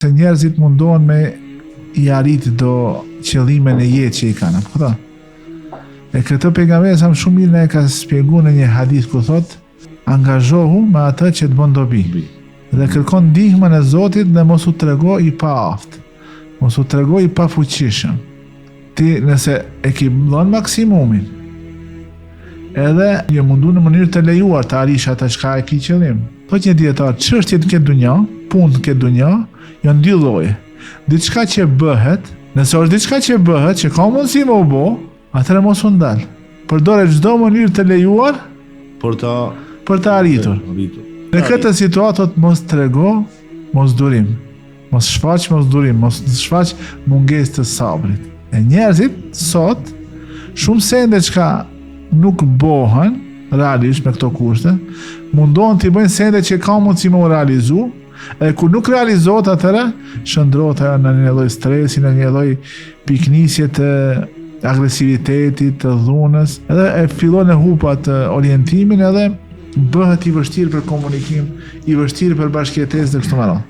Se njerëzit mundohen me i arritë do qëllime në jetë që i kanë, apo këta? E këtë pejgamberi sa shumë mirë ne ka shpjeguar në një hadith ku thot: angazhohu me atë që të bën dobi. Dhe kërkon ndihmën e Zotit dhe mos u trego i paaft, mos u trego i pafuqishëm. Ti nëse e ke dhënë maksimumin, edhe je mundu në mënyrë të lejuar të arrish atë çka e ke qëllim. Thot një dietar, çështjet në këtë dunja, punë në këtë dunja, janë dy lloje. Diçka që bëhet, nëse është diçka që bëhet, që ka mundësi me u bë, atëherë mos u ndal. Përdore çdo mënyrë të lejuar për të arritur. Në këtë situatë mos trego, mos durim, mos shfaq mos durim, mos shfaq mungesë të sabrit. E njerëzit sot shumë sende çka nuk bëhen realisht me këto kushte, mundohen të bëjnë sende që ka mundësi me u realizu, e kur nuk realizohet atëra, shndrohet në një lloj stresi, në një lloj piknisje të agresivitetit, të dhunës, edhe e fillon e hupat orientimin edhe bëhet i vështirë për komunikim, i vështirë për bashkëjetesë dhe kështu me radhë.